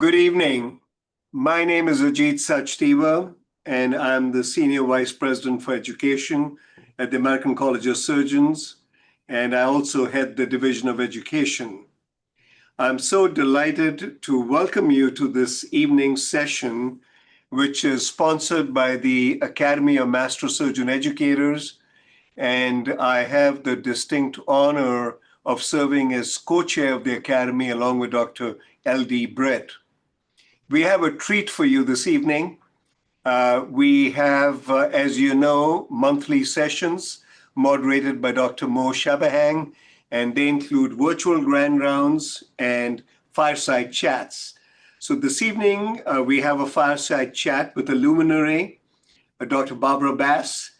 Good evening. My name is Ajit Sachdeva, and I'm the Senior Vice President for Education at the American College of Surgeons, and I also head the Division of Education. I'm so delighted to welcome you to this evening's session, which is sponsored by the Academy of Master Surgeon Educators, and I have the distinct honor of serving as co-chair of the Academy along with Dr. L.D. Brett. We have a treat for you this evening. We have, as you know, monthly sessions moderated by Dr. Mo Shabahang, and they include virtual grand rounds and fireside chats. So this evening, we have a fireside chat with a luminary, Dr. Barbara Bass,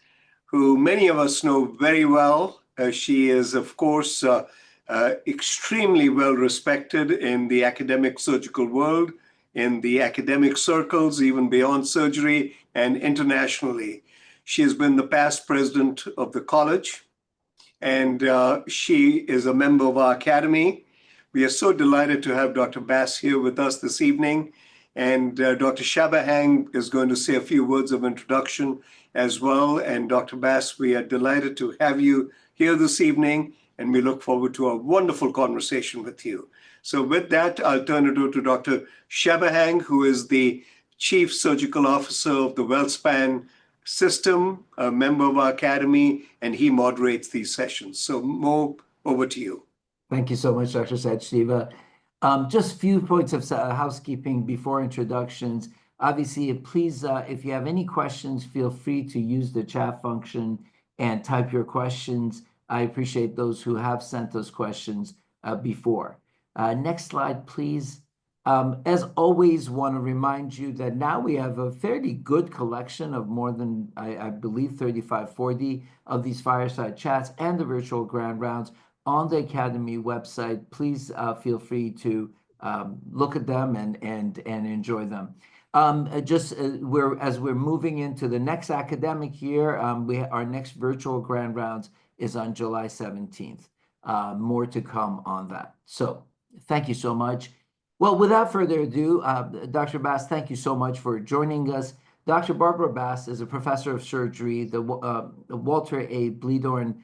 who many of us know very well. She is, of course, extremely well respected in the academic surgical world, in the academic circles, even beyond surgery, and internationally. She has been the past president of the college, and she is a member of our academy. We are so delighted to have Dr. Bass here with us this evening. And Dr. Shabahang is going to say a few words of introduction as well. And Dr. Bass, we are delighted to have you here this evening, and we look forward to a wonderful conversation with you. So with that, I'll turn it over to Dr. Shabahang, who is the Chief Surgical Officer of the WellSpan system, a member of our academy, and he moderates these sessions. So Mo, over to you. Thank you so much, Dr. Sachdeva. Just a few points of housekeeping before introductions. Obviously, please, if you have any questions, feel free to use the chat function and type your questions. I appreciate those who have sent those questions before. Next slide, please. As always, want to remind you that now we have a fairly good collection of more than, I believe, 35, 40 of these fireside chats and the virtual grand rounds on the Academy website. Please feel free to look at them and enjoy them. As we're moving into the next academic year, our next virtual grand rounds is on July 17th. More to come on that. So thank you so much. Well, without further ado, Dr. Bass, thank you so much for joining us. Dr. Barbara Bass is a professor of surgery, the Walter A. Bleedorn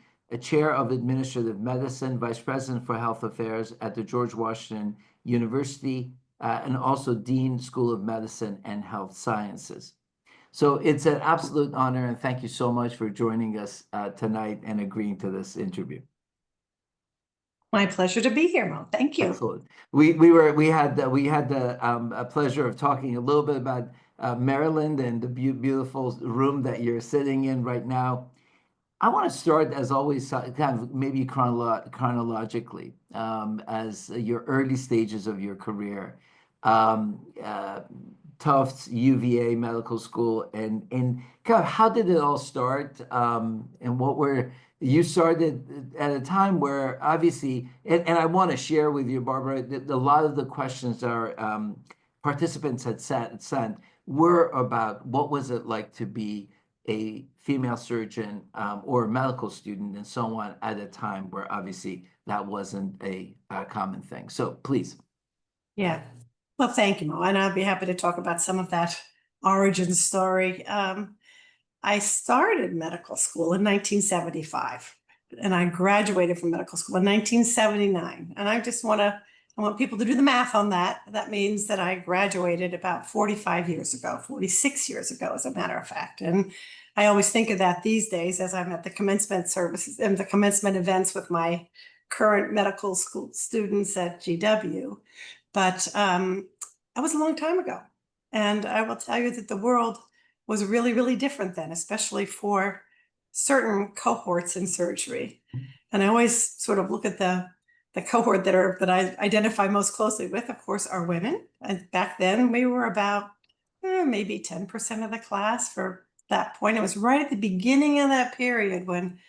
Chair of Administrative Medicine, Vice President for Health Affairs at the George Washington University, and also Dean, School of Medicine and Health Sciences. So it's an absolute honor, and thank you so much for joining us tonight and agreeing to this interview. My pleasure to be here, Mo. Thank you. Excellent. We had the pleasure of talking a little bit about Maryland and the beautiful room that you're sitting in right now. I want to start, as always, kind of maybe chronologically, as your early stages of your career. Tufts, UVA Medical School, and kind of how did it all start? And you started at a time where obviously, and I want to share with you, Barbara, that a lot of the questions our participants had sent were about what was it like to be a female surgeon or a medical student and so on at a time where obviously that wasn't a common thing. So please. Yeah. Well, thank you, Mo. And I'd be happy to talk about some of that origin story. I started medical school in 1975, and I graduated from medical school in 1979. And I want people to do the math on that. That means that I graduated about 45 years ago, 46 years ago, as a matter of fact. And I always think of that these days as I'm at the commencement services and the commencement events with my current medical school students at GW. But that was a long time ago. And I will tell you that the world was really, really different then, especially for certain cohorts in surgery. And I always sort of look at the cohort that I identify most closely with, of course, are women. And back then we were about maybe 10% of the class for that point. It was right at the beginning of that period when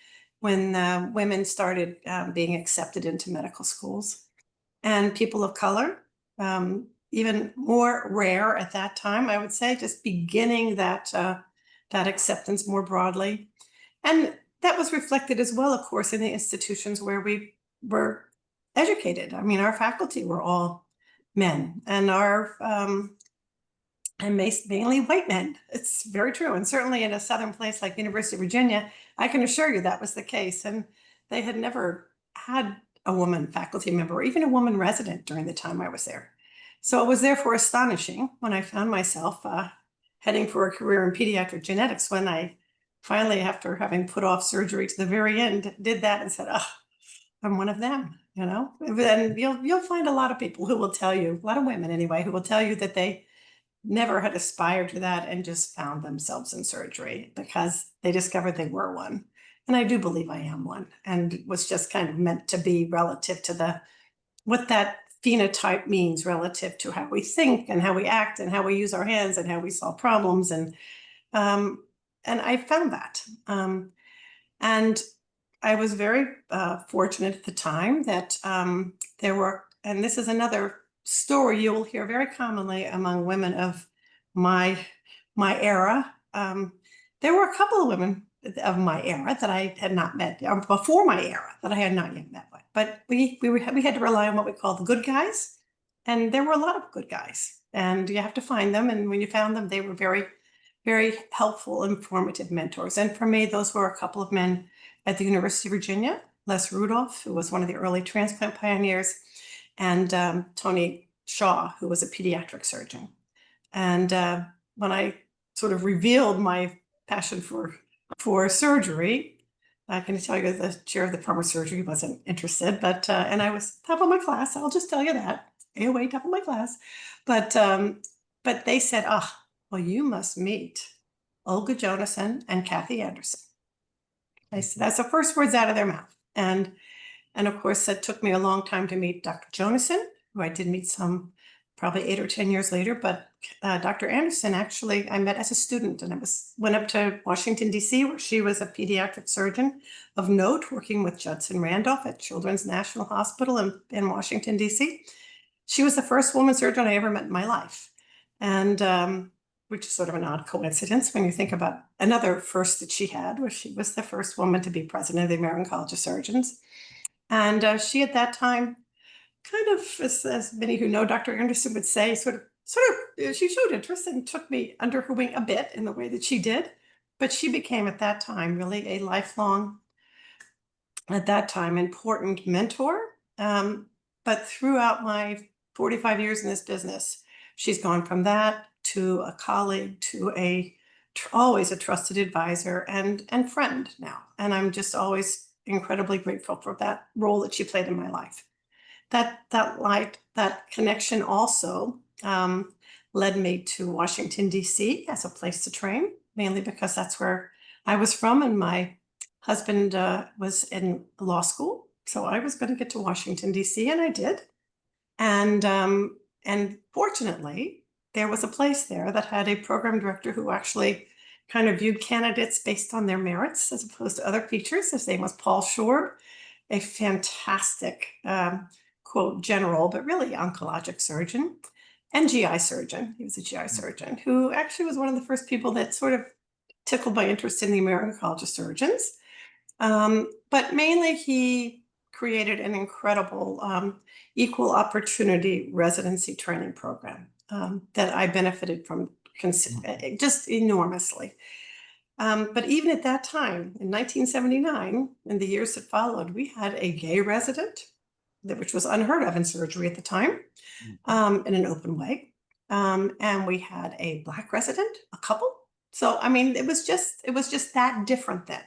women started being accepted into medical schools. And people of color, even more rare at that time, I would say, just beginning that acceptance more broadly. And that was reflected as well, of course, in the institutions where we were educated. I mean, our faculty were all men, and mainly white men. It's very true. And certainly in a southern place like University of Virginia, I can assure you that was the case. And they had never had a woman faculty member or even a woman resident during the time I was there. So it was therefore astonishing when I found myself heading for a career in pediatric genetics, when I finally, after having put off surgery to the very end, did that and said, oh, I'm one of them, you know. And you'll find a lot of people who will tell you, a lot of women anyway, who will tell you that they never had aspired to that and just found themselves in surgery because they discovered they were one. And I do believe I am one, and was just kind of meant to be relative to what that phenotype means relative to how we think and how we act and how we use our hands and how we solve problems. And I found that. And I was very fortunate at the time that there were, and this is another story you will hear very commonly among women of my era. There were a couple of women of my era that I had not met, or before my era that I had not yet met with. But we had to rely on what we call the good guys, and there were a lot of good guys, and you have to find them. And when you found them, they were very, very helpful, informative mentors. And for me, those were a couple of men at the University of Virginia, Les Rudolph, who was one of the early transplant pioneers, and Tony Shaw, who was a pediatric surgeon. And when I sort of revealed my passion for surgery, I can tell you the chair of the department of surgery wasn't interested, but and I was top of my class. I'll just tell you that, AOA, top of my class. But they said, "Oh, well, you must meet Olga Jonason and Kathy Anderson." I said, that's the first words out of their mouth. And of course, it took me a long time to meet Dr. Jonason, who I did meet some probably 8 or 10 years later. But Dr. Anderson, actually, I met as a student, and I went up to Washington, D.C., where she was a pediatric surgeon of note, working with Judson Randolph at Children's National Hospital in Washington, D.C. She was the first woman surgeon I ever met in my life. And which is sort of an odd coincidence when you think about another first that she had, where she was the first woman to be president of the American College of Surgeons. And she, at that time, kind of, as many who know Dr. Anderson would say, sort of, she showed interest and took me under her wing a bit in the way that she did. But she became, at that time, really a lifelong, at that time, important mentor. But throughout my 45 years in this business, she's gone from that to a colleague, to always a trusted advisor and friend now. And I'm just always incredibly grateful for that role that she played in my life. That connection also led me to Washington, D.C. as a place to train, mainly because that's where I was from, and my husband was in law school. So I was going to get to Washington, D.C., and I did. And fortunately, there was a place there that had a program director who actually kind of viewed candidates based on their merits as opposed to other features. His name was Paul Shorb, a fantastic, quote, general, but really oncologic surgeon and GI surgeon. He was a GI surgeon who actually was one of the first people that sort of tickled my interest in the American College of Surgeons. But mainly he created an incredible equal opportunity residency training program that I benefited from just enormously. But even at that time, in 1979, in the years that followed, we had a gay resident, which was unheard of in surgery at the time, in an open way. And we had a Black resident, a couple. So, I mean, it was just that different then.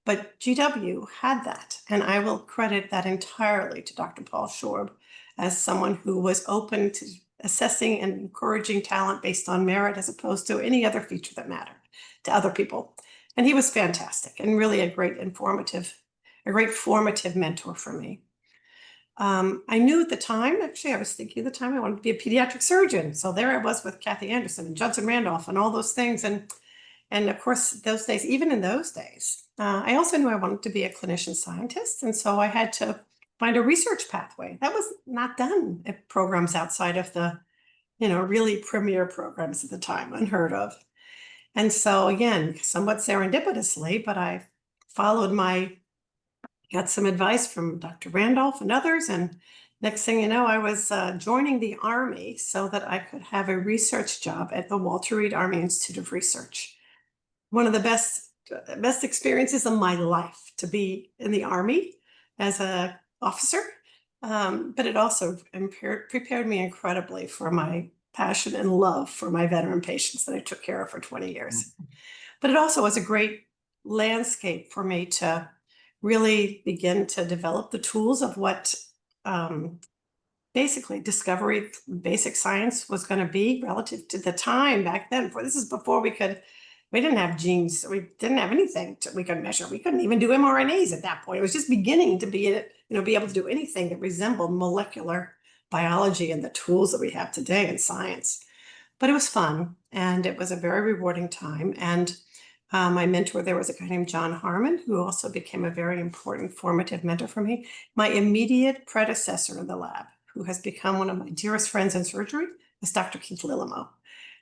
But GW had that, and I will credit that entirely to Dr. Paul Shorb as someone who was open to assessing and encouraging talent based on merit as opposed to any other feature that mattered to other people. And he was fantastic and really a great formative mentor for me. I knew at the time, actually, I was thinking at the time I wanted to be a pediatric surgeon. So there I was with Kathy Anderson and Judson Randolph and all those things. And of course, those days, even in those days, I also knew I wanted to be a clinician scientist. And so I had to find a research pathway. That was not done at programs outside of the, really premier programs at the time, unheard of. And so again, somewhat serendipitously, but I got some advice from Dr. Randolph and others, and Next thing you know, I was joining the Army so that I could have a research job at the Walter Reed Army Institute of Research. One of the best experiences of my life to be in the Army as a officer, but it also prepared me incredibly for my passion and love for my veteran patients that I took care of for 20 years. But it also was a great landscape for me to really begin to develop the tools of what basically discovery, basic science was going to be relative to the time back then. This is before we didn't have genes. We didn't have anything we could measure. We couldn't even do mRNAs at that point. It was just beginning to be able to do anything that resembled molecular biology and the tools that we have today in science. But it was fun, and it was a very rewarding time. And my mentor there was a guy named John Harmon, who also became a very important formative mentor for me. My immediate predecessor in the lab, who has become one of my dearest friends in surgery, was Dr. Keith Lillimo.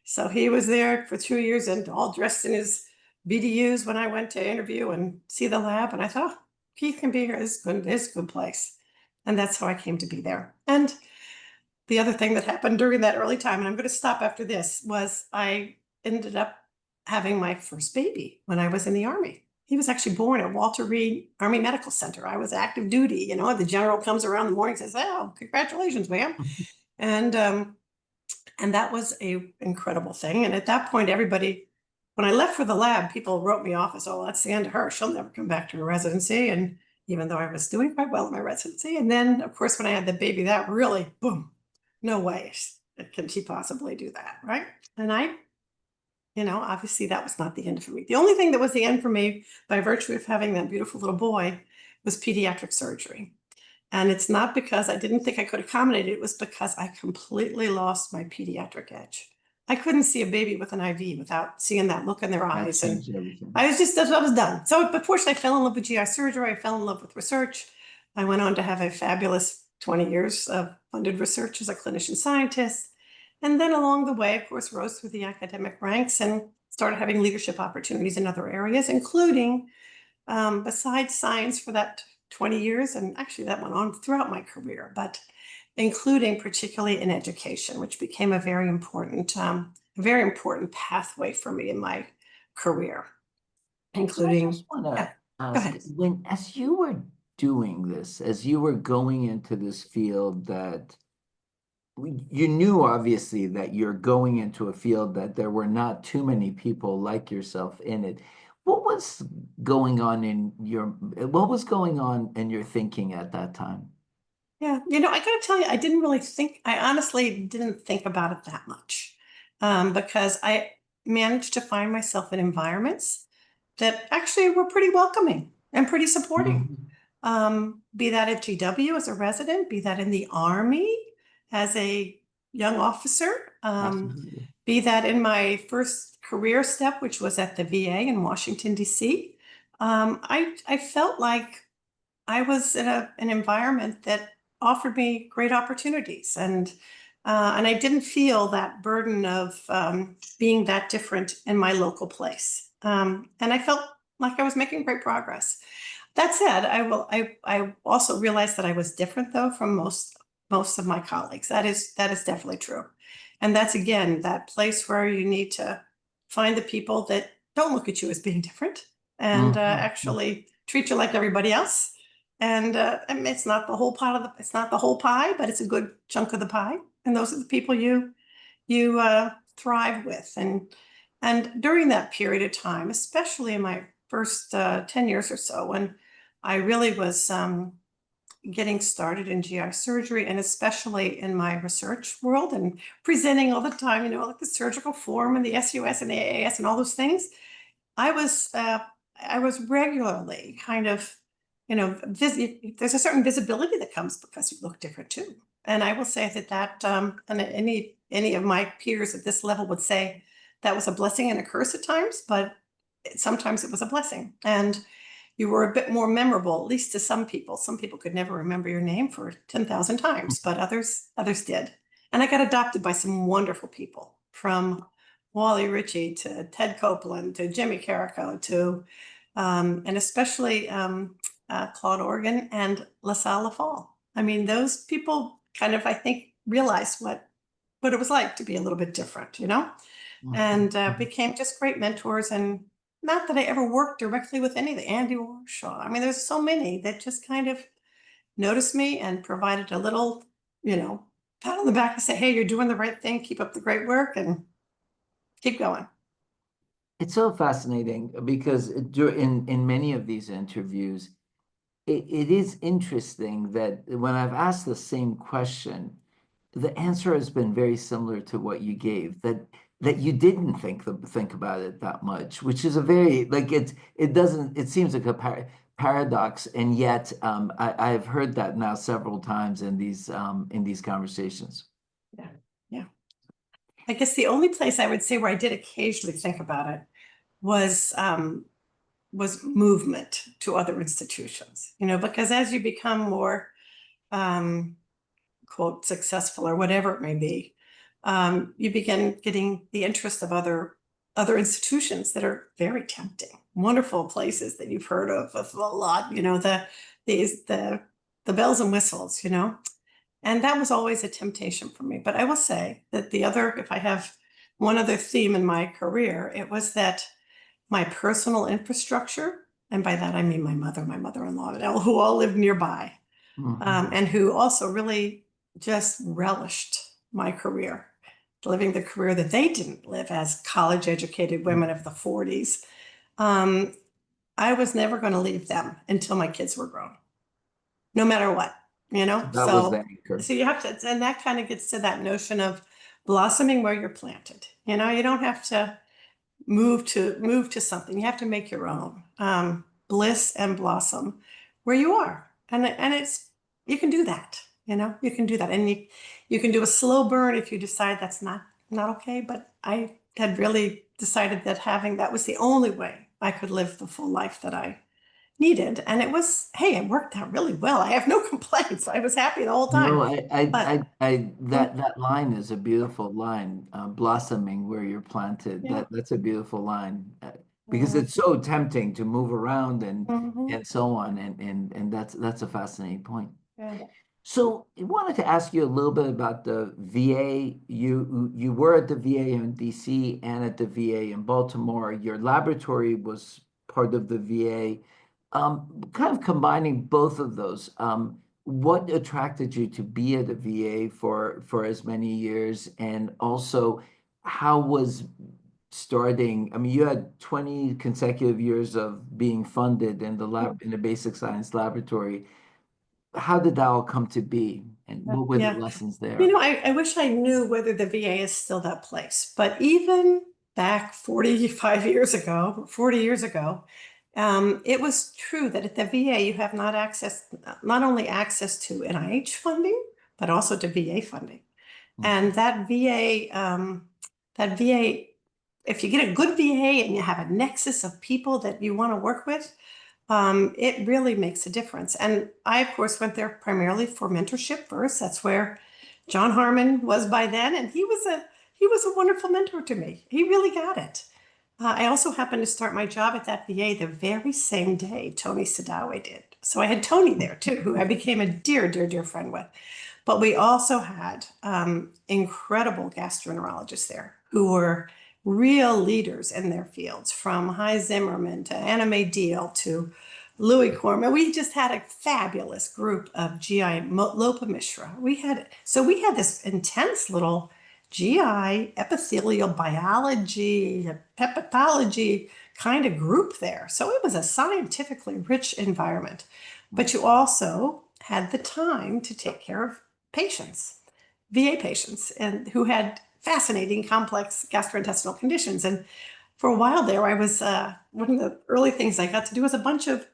So he was there for 2 years and all dressed in his BDUs when I went to interview and see the lab. And I thought, oh, Keith can be here. This is a good place. And that's how I came to be there. And the other thing that happened during that early time, and I'm going to stop after this, was I ended up having my first baby when I was in the Army. He was actually born at Walter Reed Army Medical Center. I was active duty. The general comes around in the morning and says, oh, congratulations, ma'am. And that was a incredible thing. And at that point, everybody, when I left for the lab, people wrote me off as, oh, that's the end of her. She'll never come back to her residency. And even though I was doing quite well in my residency. And then, of course, when I had the baby, that really, boom, no way can she possibly do that, right? And obviously that was not the end for me. The only thing that was the end for me, by virtue of having that beautiful little boy, was pediatric surgery. And it's not because I didn't think I could accommodate it. It was because I completely lost my pediatric edge. I couldn't see a baby with an IV without seeing that look in their eyes. And I was done. So, but fortunately, I fell in love with GI surgery. I fell in love with research. I went on to have a fabulous 20 years of funded research as a clinician scientist. And then along the way, of course, rose through the academic ranks and started having leadership opportunities in other areas, including besides science for that 20 years. And actually that went on throughout my career, but including particularly in education, which became a very important pathway for me in my career, including. I just want to ask, as you were doing this, as you were going into this field that you knew obviously that you're going into a field that there were not too many people like yourself in it. What was going on in your thinking at that time? Yeah, I gotta tell you, I honestly didn't think about it that much because I managed to find myself in environments that actually were pretty welcoming and pretty supporting. Be that at GW as a resident, be that in the Army as a young officer, be that in my first career step, which was at the VA in Washington, D.C. I felt like I was in an environment that offered me great opportunities, and I didn't feel that burden of being that different in my local place. And I felt like I was making great progress. That said, I also realized that I was different, though, from most of my colleagues. That is definitely true. And that's, again, that place where you need to find the people that don't look at you as being different and actually treat you like everybody else. And it's not the whole pie, but it's a good chunk of the pie. And those are the people you thrive with. And during that period of time, especially in my first 10 years or so, when I really was getting started in GI surgery, and especially in my research world and presenting all the time, like the surgical forum and the SUS and the AAS and all those things, I was regularly kind of, there's a certain visibility that comes because you look different too. And I will say that and any of my peers at this level would say that was a blessing and a curse at times, but sometimes it was a blessing. And you were a bit more memorable, at least to some people. Some people could never remember your name for 10,000 times, but others did. And I got adopted by some wonderful people, from Wally Ritchie to Ted Copeland to Jimmy Carrico to, and especially Claude Organ and LaSalle Lafall. I mean, those people kind of, I think, realized what it was like to be a little bit different, and became just great mentors. And not that I ever worked directly with any of the Andy Warshaw. I mean, there's so many that just kind of noticed me and provided a little, pat on the back and say, hey, you're doing the right thing. Keep up the great work and keep going. It's so fascinating because in many of these interviews, it is interesting that when I've asked the same question, the answer has been very similar to what you gave, that you didn't think about it that much, which is a very like it seems like a paradox, and yet I've heard that now several times in these conversations. Yeah. Yeah. I guess the only place I would say where I did occasionally think about it was movement to other institutions, because as you become more quote successful or whatever it may be, you begin getting the interest of other institutions that are very tempting, wonderful places that you've heard of a lot, the bells and whistles, and that was always a temptation for me. But I will say that if I have one other theme in my career, it was that my personal infrastructure, and by that I mean my mother, my mother-in-law, who all lived nearby, and who also really just relished my career, living the career that they didn't live as college-educated women of the 40s. I was never going to leave them until my kids were grown, no matter what, That was the anchor. So you have to, and that kind of gets to that notion of blossoming where you're planted. You don't have to move to something. You have to make your own bliss and blossom where you are, and it's you can do that. You can do that, and you can do a slow burn if you decide that's not okay. But I had really decided that having that was the only way I could live the full life that I needed, and it worked out really well. I have no complaints. I was happy the whole time. No, But that line is a beautiful line, blossoming where you're planted. yeah. That's a beautiful line because it's so tempting to move around Mhm. and so on, and that's a fascinating point. Yeah. So I wanted to ask you a little bit about the VA. You were at the VA in DC and at the VA in Baltimore. Your laboratory was part of the VA. Kind of combining both of those. What attracted you to be at the VA for as many years, and also how was starting? I mean, you had 20 consecutive years of being funded in the basic science laboratory. How did that all come to be, and what were the Yeah. lessons there? I wish I knew whether the VA is still that place, but even back 45 years ago, 40 years ago, it was true that at the VA you have not only access to NIH funding, but also to VA funding. And that VA, if you get a good VA and you have a nexus of people that you want to work with, it really makes a difference. And I, of course, went there primarily for mentorship first. That's where John Harmon was by then, and he was a wonderful mentor to me. He really got it. I also happened to start my job at that VA the very same day Tony Sadawe did. So I had Tony there too, who I became a dear, dear, dear friend with. But we also had incredible gastroenterologists there who were real leaders in their fields, from Hy Zimmerman to Anna Mae Deal to Louis Corman. We just had a fabulous group of GI. Lopa Mishra. We had this intense little GI epithelial biology, hepatology kind of group there. So it was a scientifically rich environment. But you also had the time to take care of patients, VA patients, and who had fascinating, complex gastrointestinal conditions. And for a while there, I was one of the early things I got to do was a bunch of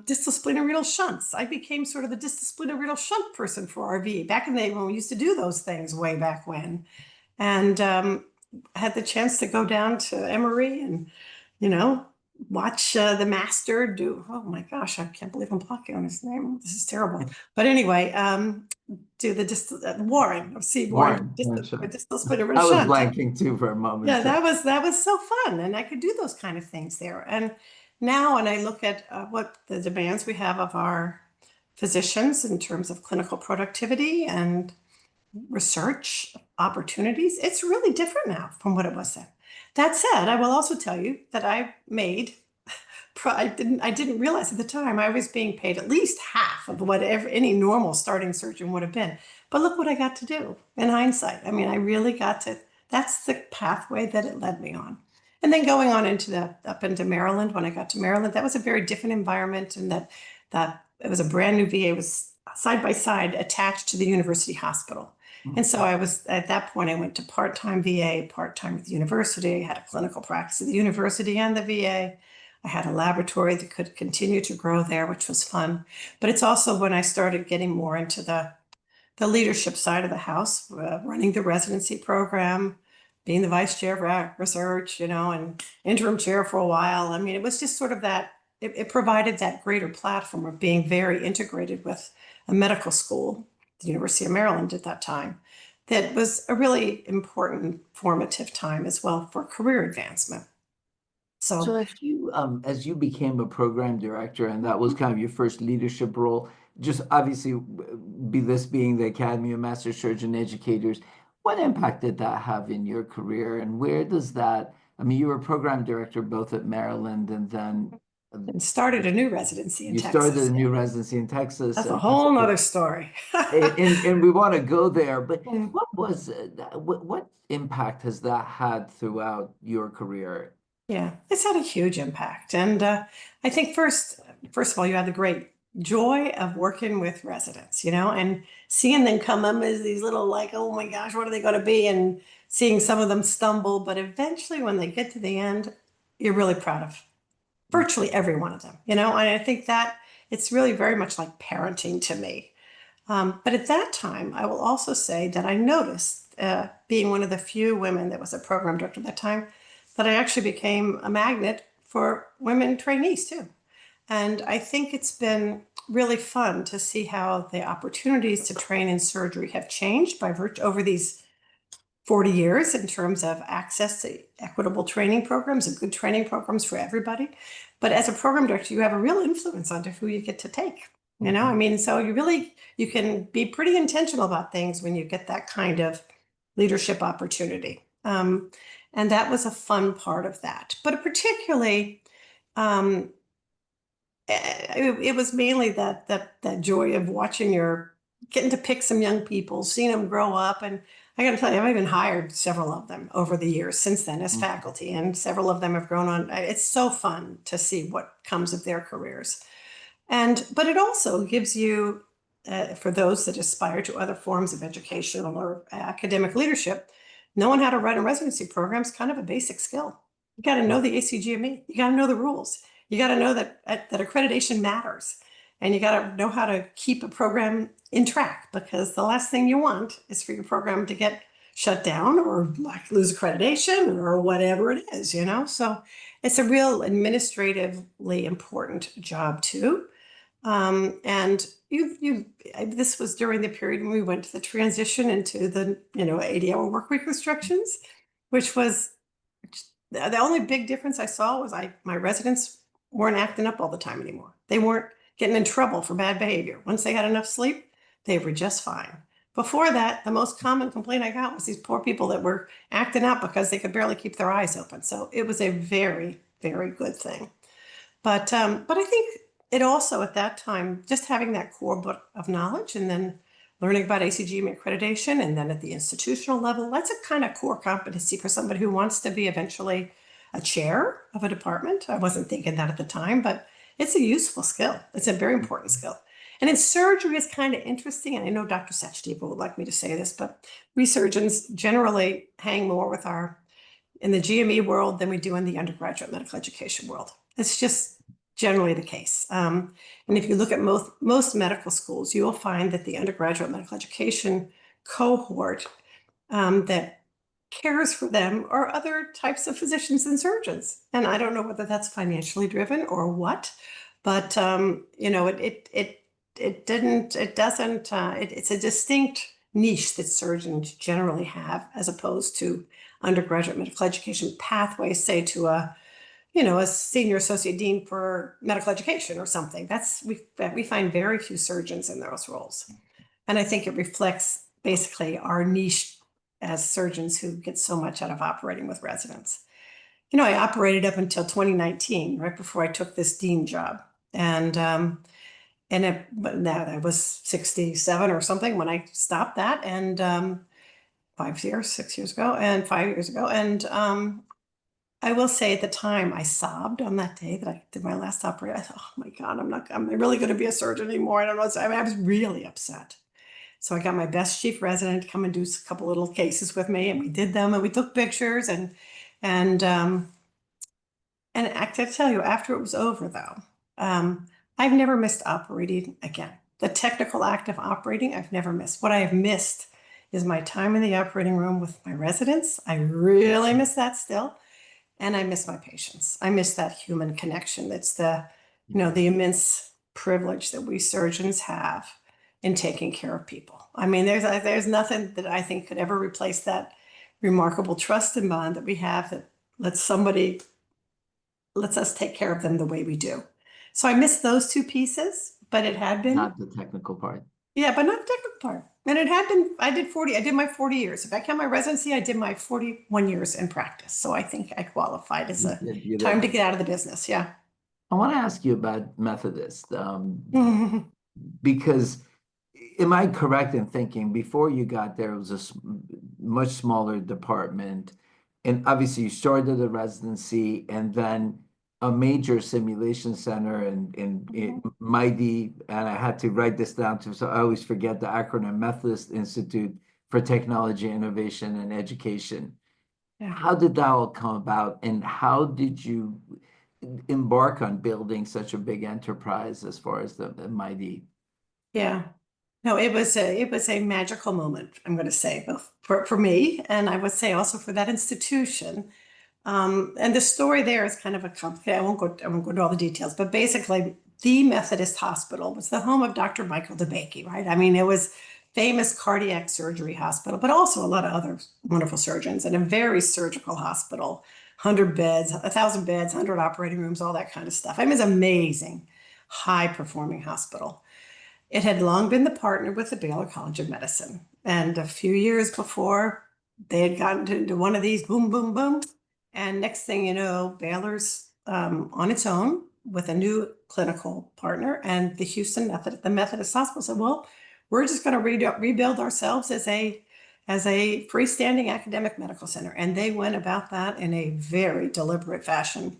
distal splenorenal shunts. I became sort of the distal splenorenal shunt person for our VA back in the day when we used to do those things way back when, and had the chance to go down to Emory and, watch the master do. Oh my gosh, I can't believe I'm blocking on his name. This is terrible. But anyway, do the distal Warren, see Warren, distal splenorenal I was shunt. blanking too for a moment. Yeah, that was so fun, and I could do those kind of things there. And now, when I look at what the demands we have of our physicians in terms of clinical productivity and research opportunities. It's really different now from what it was then. That said, I will also tell you that I made I didn't realize at the time I was being paid at least half of whatever any normal starting surgeon would have been. But look what I got to do in hindsight. I mean, I really got to, that's the pathway that it led me on. And then going on up into Maryland, when I got to Maryland, that was a very different environment, and that it was a brand new VA, it was side by side attached to the university hospital. And so I was, at that point, I went to part-time VA, part-time at the university. I had a clinical practice at the university and the VA. I had a laboratory that could continue to grow there, which was fun. But it's also when I started getting more into the leadership side of the house, running the residency program, being the vice chair of research, and interim chair for a while. I mean, it was just sort of that, it provided that greater platform of being very integrated with a medical school, the University of Maryland at that time. That was a really important formative time as well for career advancement. So as you became a program director, and that was kind of your first leadership role, just obviously this being the Academy of Master Surgeon Educators, what impact did that have in your career, and where does that, I mean, you were program director both at Maryland and then and started a new residency in Texas. You started a new residency in Texas. That's a whole nother story. and we want to go there, but what impact has that had throughout your career? Yeah, it's had a huge impact. And I think first of all, you had the great joy of working with residents, and seeing them come up as these little, like, oh my gosh, what are they going to be? And seeing some of them stumble. But eventually, when they get to the end, you're really proud of virtually every one of them, and I think that it's really very much like parenting to me. But at that time, I will also say that I noticed, being one of the few women that was a program director at that time, that I actually became a magnet for women trainees too. And I think it's been really fun to see how the opportunities to train in surgery have changed over these 40 years in terms of access to equitable training programs and good training programs for everybody. But as a program director, you have a real influence onto who you get to take. I mean, so you can be pretty intentional about things when you get that kind of leadership opportunity. And that was a fun part of that. But particularly, it was mainly that joy of getting to pick some young people, seeing them grow up. And I got to tell you, I've even hired several of them over the years since then as faculty, and several of them have grown on. It's so fun to see what comes of their careers. But it also gives you, for those that aspire to other forms of educational or academic leadership, knowing how to run a residency program is kind of a basic skill. You got to know the ACGME. You got to know the rules. You got to know that accreditation matters, and you got to know how to keep a program in track, because the last thing you want is for your program to get shut down or like lose accreditation or whatever it is, So it's a real administratively important job too. And this was during the period when we went to the transition into the 80-hour work week restrictions, which was the only big difference I saw was my residents weren't acting up all the time anymore. They weren't getting in trouble for bad behavior. Once they had enough sleep, they were just fine. Before that, the most common complaint I got was these poor people that were acting up because they could barely keep their eyes open. So it was a very, very good thing. But I think it also, at that time, just having that core book of knowledge and then learning about ACGME accreditation, and then at the institutional level, that's a kind of core competency for somebody who wants to be eventually a chair of a department. I wasn't thinking that at the time, but it's a useful skill. It's a very important skill. And in surgery, it's kind of interesting. And I know Dr. Sachdeva would like me to say this, but we surgeons generally hang more in the GME world than we do in the undergraduate medical education world. It's just generally the case. And if you look at most medical schools, you will find that the undergraduate medical education cohort that cares for them are other types of physicians and surgeons. And I don't know whether that's financially driven or what, but it's a distinct niche that surgeons generally have, as opposed to undergraduate medical education pathways, say to a a senior associate dean for medical education or something. We find very few surgeons in those roles. And I think it reflects basically our niche as surgeons who get so much out of operating with residents. I operated up until 2019, right before I took this dean job. But now I was 67 or something when I stopped that, and 6 years ago, and 5 years ago. And I will say at the time I sobbed on that day that I did my last operation. I thought, oh my God, am I really going to be a surgeon anymore? I don't know. I was really upset. So I got my best chief resident to come and do a couple little cases with me, and we did them, and we took pictures, and I have to tell you, after it was over, though, I've never missed operating again. The technical act of operating, I've never missed. What I have missed is my time in the operating room with my residents. I really miss that still. And I miss my patients. I miss that human connection. That's the immense privilege that we surgeons have in taking care of people. I mean, there's nothing that I think could ever replace that remarkable trust and bond that we have that lets us take care of them the way we do. So I missed those two pieces, but it had been Not the technical part. yeah, but not the technical part. And it had been, I did my 40 years. If I count my residency, I did my 41 years in practice. So I think I qualified as a You did. time to get out of the business. Yeah. I want to ask you about Methodist, because am I correct in thinking before you got there, it was a much smaller department, and obviously you started the residency and then a major simulation center in MIDI, and I had to write this down too, so I always forget the acronym, Methodist Institute for Technology, Innovation, and Education. Yeah. How did that all come about, and how did you embark on building such a big enterprise as far as the MIDI? Yeah. No, it was a magical moment, I'm going to say, both for me, and I would say also for that institution. And the story there is kind of a complicated. I won't go into all the details, but basically, the Methodist Hospital was the home of Dr. Michael DeBakey, right? I mean, it was famous cardiac surgery hospital, but also a lot of other wonderful surgeons, and a very surgical hospital, 100 beds, 1,000 beds, 100 operating rooms, all that kind of stuff. I mean, it's amazing, high performing hospital. It had long been the partner with the Baylor College of Medicine. And a few years before, they had gotten into one of these boom, boom, boom. And next thing you know, Baylor's on its own with a new clinical partner. And the Methodist Hospital said, well, we're just going to rebuild ourselves as a freestanding academic medical center. And they went about that in a very deliberate fashion,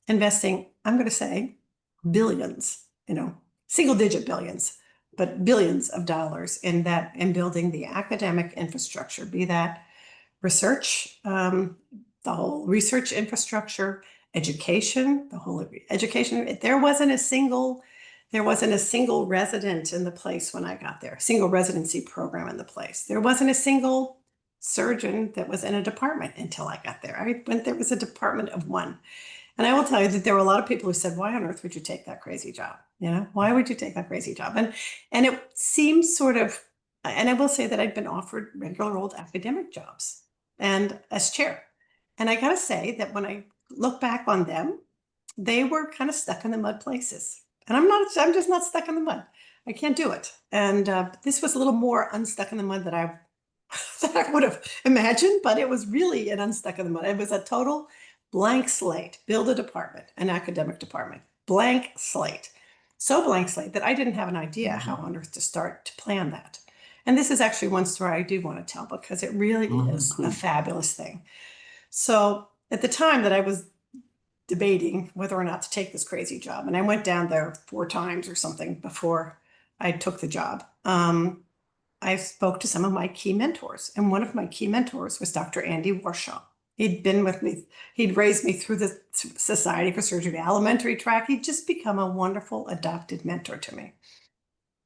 investing, I'm going to say, billions, single digit billions, but billions of dollars in building the academic infrastructure, be that research, the whole research infrastructure, education, the whole education. There wasn't a single resident in the place when I got there, single residency program in the place. There wasn't a single surgeon that was in a department until I got there. There was a department of one. And I will tell you that there were a lot of people who said, why on earth would you take that crazy job? Why would you take that crazy job? And it seems sort of, and I will say that I'd been offered regular old academic jobs and as chair. And I got to say that when I look back on them, they were kind of stuck in the mud places. And I'm just not stuck in the mud. I can't do it. And this was a little more unstuck in the mud that I would have imagined, but it was really an unstuck in the mud. It was a total blank slate, build a department, an academic department, blank slate. So blank slate that I didn't have an idea how on earth to start to plan that. And this is actually one story I do want to tell because it really is a fabulous thing. So at the time that I was debating whether or not to take this crazy job, and I went down there 4 times or something before I took the job, I spoke to some of my key mentors. And one of my key mentors was Dr. Andy Warshaw. He'd been with me. He'd raised me through the Society for Surgery elementary track. He'd just become a wonderful adopted mentor to me.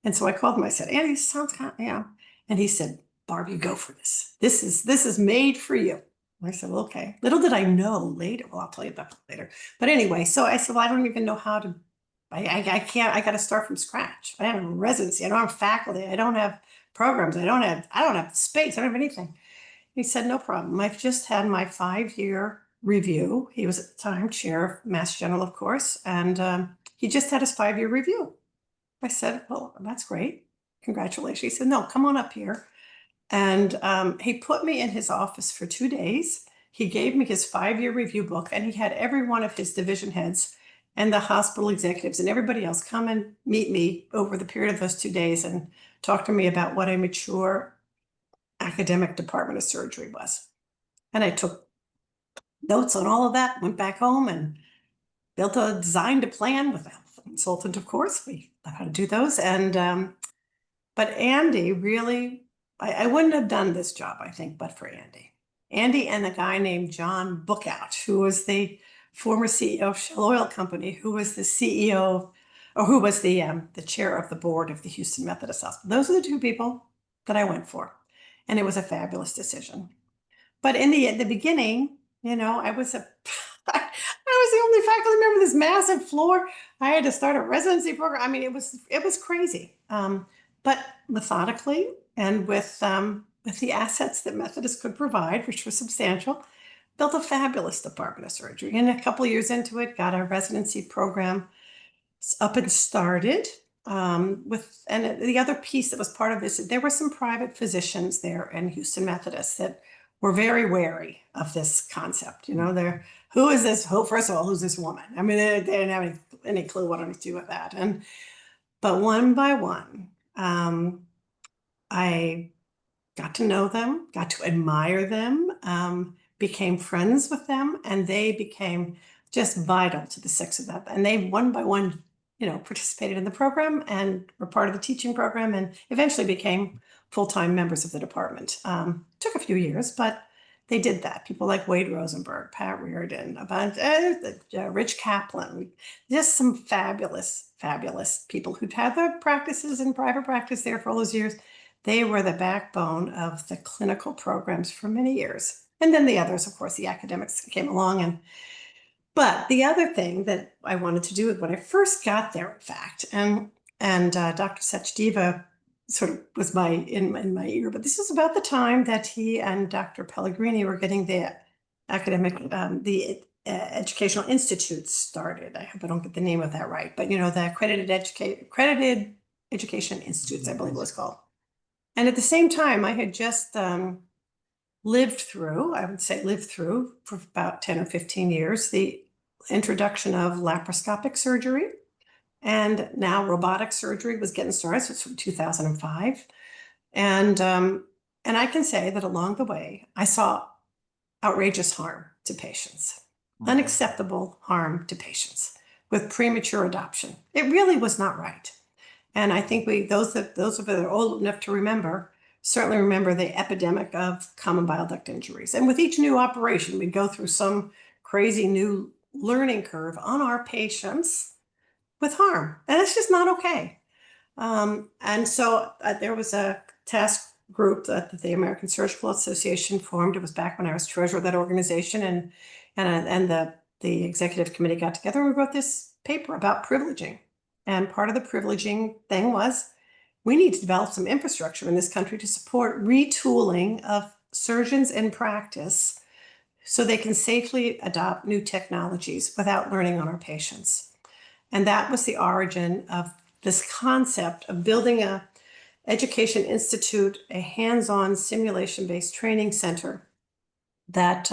And so I called him. I said, Andy, this sounds kind of, And he said, Barb, you go for this. This is made for you. And I said, well, okay. Little did I know later. Well, I'll tell you about that later. But anyway, so I said, well, I don't even know how to, I can't, I got to start from scratch. I don't have a residency. I don't have faculty. I don't have programs. I don't have space. I don't have anything. He said, no problem. I've just had my 5-year review. He was at the time chair of Mass General, of course, and he just had his 5-year review. I said, well, that's great. Congratulations. He said, no, come on up here. And he put me in his office for 2 days. He gave me his 5-year review book, and he had every one of his division heads and the hospital executives and everybody else come and meet me over the period of those 2 days and talk to me about what a mature academic department of surgery was. And I took notes on all of that, went back home and designed a plan with a consultant, of course. We know how to do those. And but Andy really, I wouldn't have done this job, I think, but for Andy. Andy and a guy named John Bookout, who was the former CEO of Shell Oil Company, who was the CEO, or who was the chair of the board of the Houston Methodist Hospital. Those are the 2 people that I went for. And it was a fabulous decision. But in the beginning, you know, I was the only faculty member of this massive floor. I had to start a residency program. I mean, it was crazy. But methodically and with the assets that Methodist could provide, which was substantial, built a fabulous department of surgery. And a couple of years into it, got a residency program up and started. And the other piece that was part of this, there were some private physicians there in Houston Methodist that were very wary of this concept. You know, who is this? First of all, who's this woman? I mean, they didn't have any clue what to do with that. But one by one, I got to know them, got to admire them, became friends with them, and they became just vital to the success of that. And they one by one, you know, participated in the program and were part of the teaching program and eventually became full-time members of the department. Took a few years, but they did that. People like Wade Rosenberg, Pat Reardon, Rich Kaplan, just some fabulous, fabulous people who'd had their practices in private practice there for all those years. They were the backbone of the clinical programs for many years. And then the others, of course, the academics came along. But the other thing that I wanted to do when I first got there, in fact, and Dr. Sachdeva sort of was in my ear, but this was about the time that he and Dr. Pellegrini were getting the educational institutes started. I hope I don't get the name of that right, but you know, the accredited education institutes, I believe it was called. And at the same time, I had just lived through for about 10 or 15 years, the introduction of laparoscopic surgery. And now robotic surgery was getting started, so it's from 2005. And I can say that along the way, I saw outrageous harm to patients, unacceptable harm to patients with premature adoption. It really was not right. And I think those of us that are old enough to remember, certainly remember the epidemic of common bile duct injuries. And with each new operation, we'd go through some crazy new learning curve on our patients with harm. And it's just not okay. And so there was a task group that the American Surgical Association formed. It was back when I was treasurer of that organization. And the executive committee got together and we wrote this paper about privileging. And part of the privileging thing was we need to develop some infrastructure in this country to support retooling of surgeons in practice so they can safely adopt new technologies without learning on our patients. And that was the origin of this concept of building a education institute, a hands-on simulation-based training center that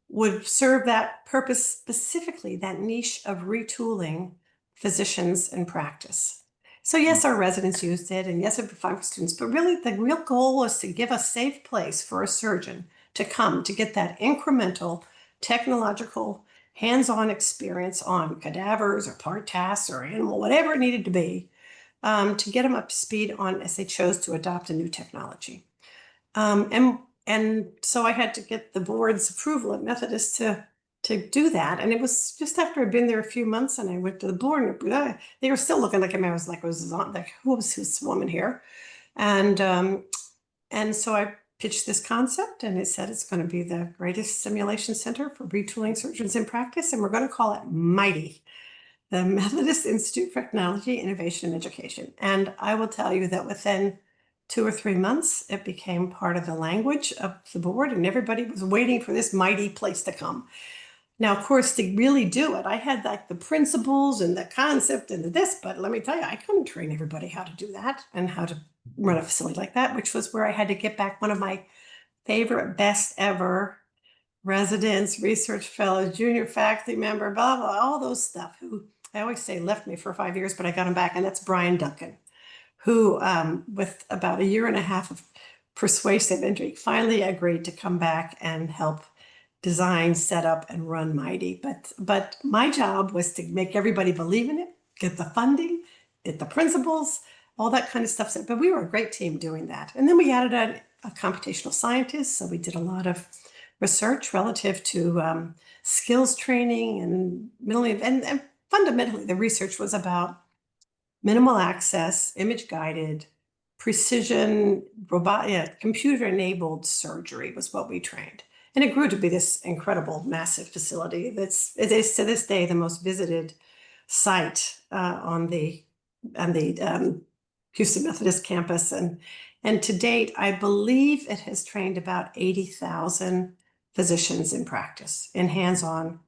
would serve that purpose specifically, that niche of retooling physicians in practice. So yes, our residents used it, and yes, it would be fine for students, but really the real goal was to give a safe place for a surgeon to come to get that incremental technological hands-on experience on cadavers or part tasks or animal, whatever it needed to be, to get them up to speed on as they chose to adopt a new technology. And so I had to get the board's approval at Methodist to do that. And it was just after I'd been there a few months and I went to the board and they were still looking like, I was like, who was this woman here? And so I pitched this concept and it said it's going to be the greatest simulation center for retooling surgeons in practice. And we're going to call it MIGHTY, the Methodist Institute for Technology, Innovation, and Education. And I will tell you that within 2 or 3 months, it became part of the language of the board, and everybody was waiting for this mighty place to come. Now, of course, to really do it, I had like the principles and the concept and the this, but let me tell you, I couldn't train everybody how to do that and how to run a facility like that, which was where I had to get back one of my favorite, best ever residents, research fellows, junior faculty member, blah, blah, all those stuff, who I always say left me for 5 years, but I got him back. And that's Brian Duncan, who, with about a year and a half of persuasive intrigue, finally agreed to come back and help design, set up, and run Mighty. But my job was to make everybody believe in it, get the funding, get the principles, all that kind of stuff. But we were a great team doing that. And then we added a computational scientist. So we did a lot of research relative to skills training and fundamentally the research was about minimal access, image guided, precision, computer enabled surgery was what we trained. And it grew to be this incredible, massive facility it is to this day the most visited site on the Houston Methodist campus. And to date, I believe it has trained about 80,000 physicians in practice in hands-on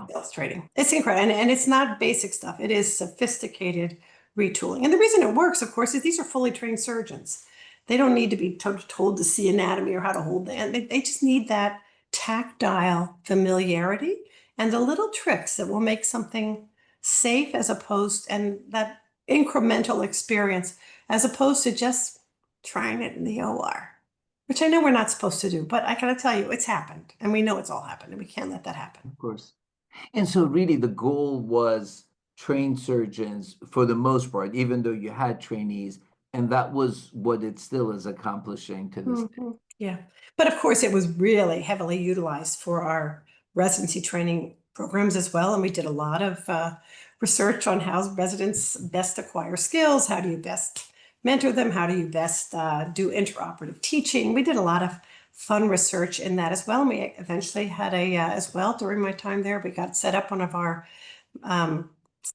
skills training. It's incredible. And it's not basic stuff. It is sophisticated retooling. And the reason it works, of course, is these are fully trained surgeons. They don't need to be told to see anatomy or how to hold the hand. They just need that tactile familiarity and the little tricks that will make something safe and that incremental experience, as opposed to just trying it in the OR, which I know we're not supposed to do, but I gotta tell you, it's happened, and we know it's all happened, and we can't let that happen. Of course. And so really the goal was trained surgeons for the most part, even though you had trainees, and that was what it still is accomplishing to this day. Yeah. But of course, it was really heavily utilized for our residency training programs as well. And we did a lot of research on how residents best acquire skills. How do you best mentor them? How do you best do interoperative teaching? We did a lot of fun research in that as well. And we eventually had as well, during my time there, we got set up one of our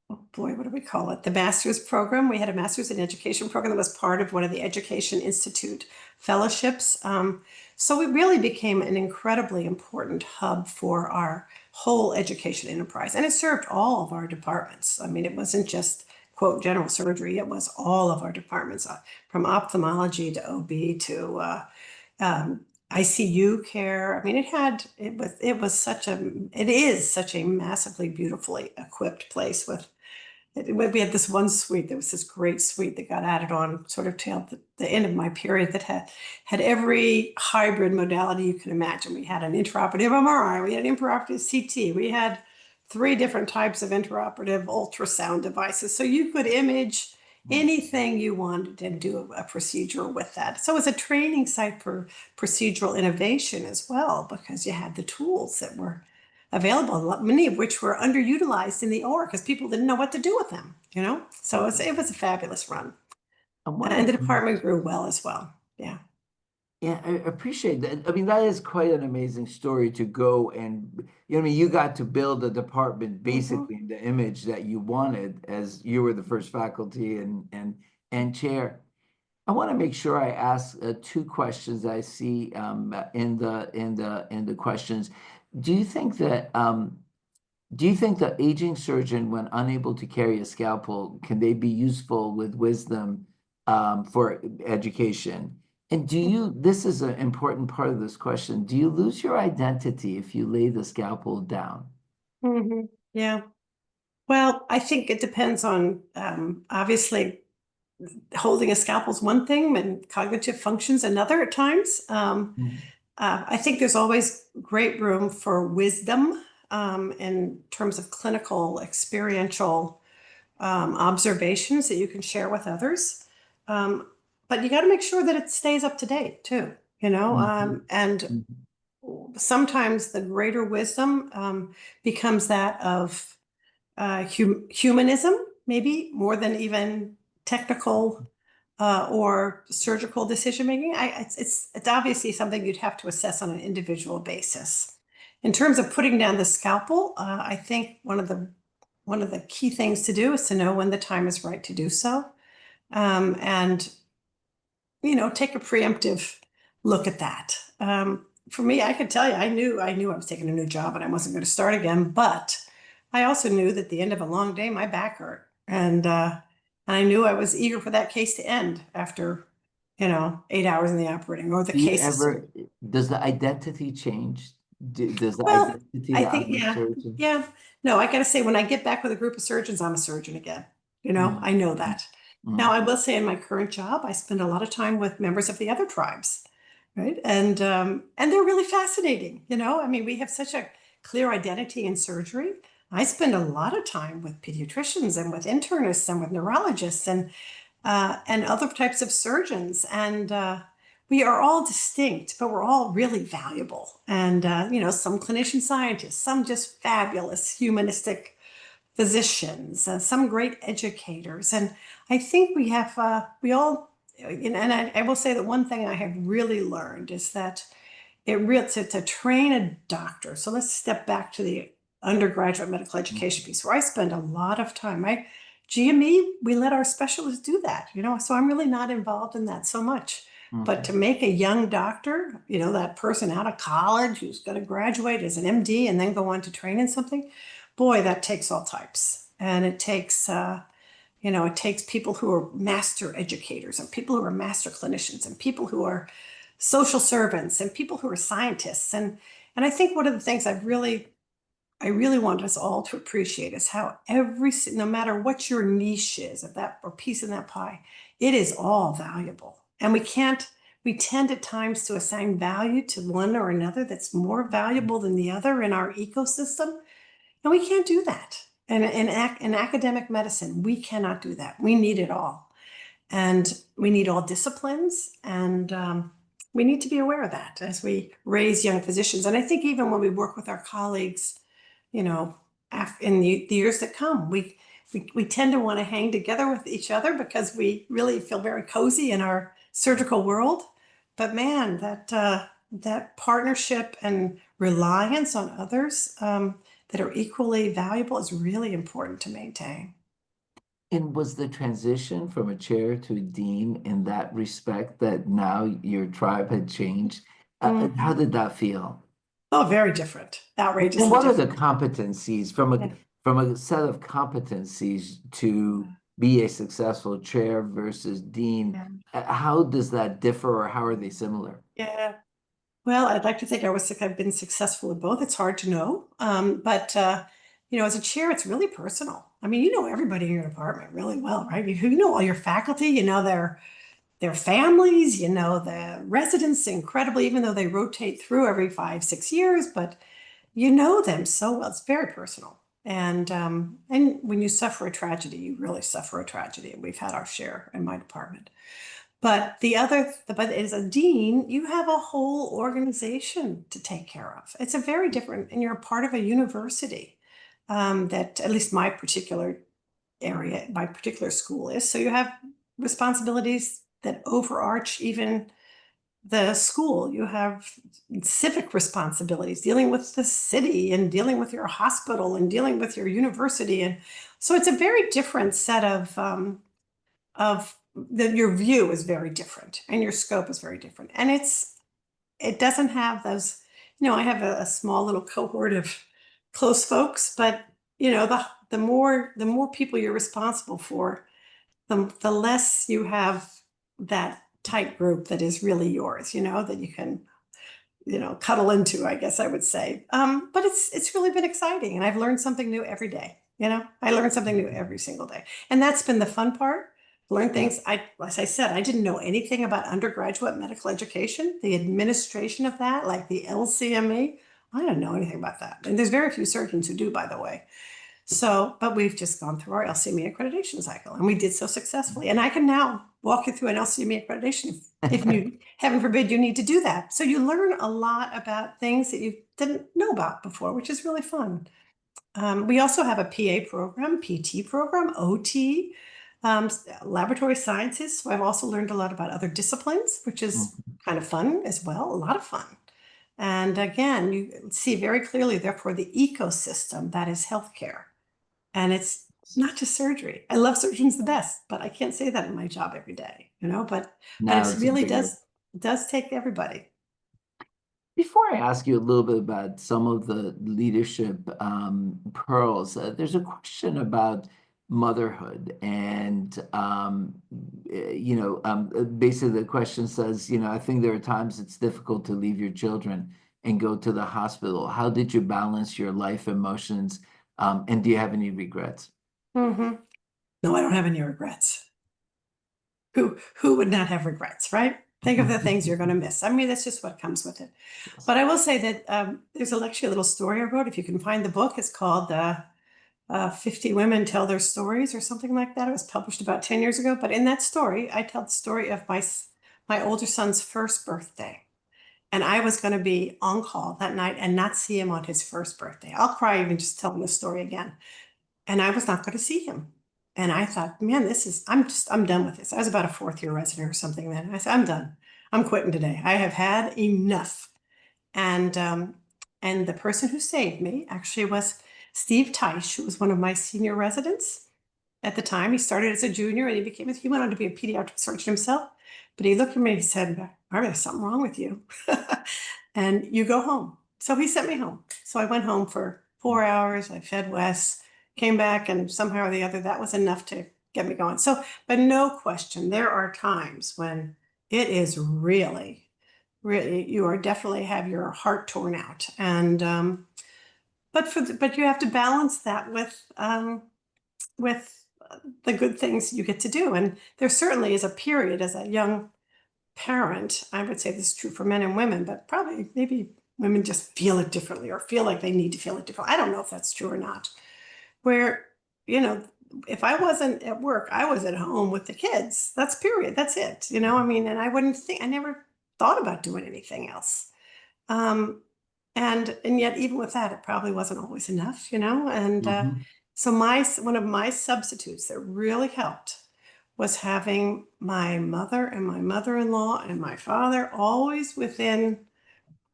oh boy, what do we call it? The master's program. We had a master's in education program that was part of one of the Education Institute fellowships. So it really became an incredibly important hub for our whole education enterprise. And it served all of our departments. I mean, it wasn't just, quote, general surgery. It was all of our departments, from ophthalmology to OB to ICU care. I mean, it is such a massively beautifully equipped place we had this one suite. There was this great suite that got added on sort of to the end of my period that had every hybrid modality you can imagine. We had an intraoperative MRI, we had an intraoperative CT, we had 3 different types of intraoperative ultrasound devices. So you could image anything you wanted and do a procedure with that. So it was a training site for procedural innovation as well, because you had the tools that were available, many of which were underutilized in the OR because people didn't know what to do with them, So it was a fabulous run. And the department grew well as well. Yeah. Yeah, I appreciate that. I mean, that is quite an amazing story to go and, you got to build a department basically in the image that you wanted, as you were the first faculty and chair. I want to make sure I ask 2 questions I see in the questions. Do you think that the aging surgeon, when unable to carry a scalpel, can they be useful with wisdom for education? And this is an important part of this question, do you lose your identity if you lay the scalpel down? Yeah. Well, I think it depends on, obviously, holding a scalpel is one thing and cognitive functions another at times. I think there's always great room for wisdom in terms of clinical, experiential observations that you can share with others. But you got to make sure that it stays up to date too, and sometimes the greater wisdom becomes that of humanism, maybe more than even technical or surgical decision making. It's obviously something you'd have to assess on an individual basis. In terms of putting down the scalpel, I think one of the key things to do is to know when the time is right to do so. And take a preemptive look at that. For me, I could tell you, I knew I was taking a new job and I wasn't going to start again, but I also knew that at the end of a long day, my back hurt. And I knew I was eager for that case to end after, 8 hours in the operating or the Do you cases. ever, does the identity change? Does the Well, identity I the think, other yeah, surgeon? yeah. No, I got to say, when I get back with a group of surgeons, I'm a surgeon again. I know that. Now, I will say in my current job, I spend a lot of time with members of the other tribes, right? And they're really fascinating. I mean, we have such a clear identity in surgery. I spend a lot of time with pediatricians and with internists and with neurologists and other types of surgeons. And we are all distinct, but we're all really valuable. And, some clinician scientists, some just fabulous humanistic physicians, some great educators. And I think we all, and I will say that one thing I have really learned is that to train a doctor. So let's step back to the undergraduate medical education piece where I spend a lot of time. GME, we let our specialists do that, so I'm really not involved in that so much. But to make a young doctor, that person out of college who's going to graduate as an MD and then go on to train in something, boy, that takes all types. And it takes people who are master educators and people who are master clinicians and people who are social servants and people who are scientists. And I think one of the things I really want us all to appreciate is how no matter what your niche is of that or piece in that pie, it is all valuable. And we tend at times to assign value to one or another that's more valuable than the other in our ecosystem. And we can't do that. And in academic medicine, we cannot do that. We need it all. And we need all disciplines. And we need to be aware of that as we raise young physicians. And I think even when we work with our colleagues, in the years that come, we tend to want to hang together with each other because we really feel very cozy in our surgical world. But man, that partnership and reliance on others that are equally valuable is really important to maintain. And was the transition from a chair to a dean in that respect that now your tribe had changed? How did that feel? Oh, very different. Outrageously And what are different. the competencies from a set of competencies to be a successful chair versus dean? How does that differ or how are they similar? Yeah. Well, I'd like to think I've been successful at both. It's hard to know. But as a chair, it's really personal. I mean, you know everybody in your department really well, right? You know all your faculty, their families, the residents incredibly, even though they rotate through every 5-6 years, but you know them so well. It's very personal. And when you suffer a tragedy, you really suffer a tragedy. And we've had our share in my department. But as a dean, you have a whole organization to take care of. It's a very different, and you're a part of a university that at least my particular area, my particular school is. So you have responsibilities that overarch even the school. You have civic responsibilities, dealing with the city and dealing with your hospital and dealing with your university. And so it's a very different set your view is very different and your scope is very different. And it doesn't have those, I have a small little cohort of close folks, but the more people you're responsible for, the less you have that tight group that is really yours, that you can cuddle into, I guess I would say. But it's really been exciting, and I've learned something new every day. I learn something new every single day, and that's been the fun part. Learn things. As I said, I didn't know anything about undergraduate medical education, the administration of that, like the LCME. I didn't know anything about that, and there's very few surgeons who do, by the way. So, but we've just gone through our LCME accreditation cycle, and we did so successfully. And I can now walk you through an LCME accreditation if you, heaven forbid, you need to do that. So you learn a lot about things that you didn't know about before, which is really fun. We also have a PA program, PT program, OT, laboratory sciences. So I've also learned a lot about other disciplines, which is kind of fun as well, a lot of fun. And again, you see very clearly, therefore, the ecosystem that is healthcare. And it's not just surgery. I love surgeons the best, but I can't say that in my job every day, but Now it it's a really bigger. does take everybody. Before I ask you a little bit about some of the leadership pearls, there's a question about motherhood. And, basically the question says, I think there are times it's difficult to leave your children and go to the hospital. How did you balance your life emotions? And do you have any regrets? Mm-hmm. No, I don't have any regrets. Who would not have regrets, right? Think of the things you're going to miss. I mean, that's just what comes with it. Yes. But I will say that there's actually a little story I wrote. If you can find the book, it's called 50 Women Tell Their Stories or something like that. It was published about 10 years ago. But in that story, I tell the story of my older son's first birthday. And I was going to be on call that night and not see him on his first birthday. I'll cry even just telling the story again. And I was not going to see him. And I thought, man, I'm done with this. I was about a fourth year resident or something then. I said, I'm done. I'm quitting today. I have had enough. And the person who saved me actually was Steve Teisch, who was one of my senior residents at the time. He started as a junior and he went on to be a pediatric surgeon himself. But he looked at me and he said, Barbara, there's something wrong with you. And you go home. So he sent me home. So I went home for 4 hours. I fed Wes, came back, and somehow or the other, that was enough to get me going. So, but no question, there are times when it is really, really, you are definitely have your heart torn out. And, but you have to balance that with the good things you get to do. And there certainly is a period as a young parent, I would say this is true for men and women, but probably maybe women just feel it differently or feel like they need to feel it differently. I don't know if that's true or not. Where, if I wasn't at work, I was at home with the kids. That's period. That's it. I mean, and I never thought about doing anything else. And yet even with that, it probably wasn't always enough, and Mhm. so one of my substitutes that really helped was having my mother and my mother-in-law and my father always within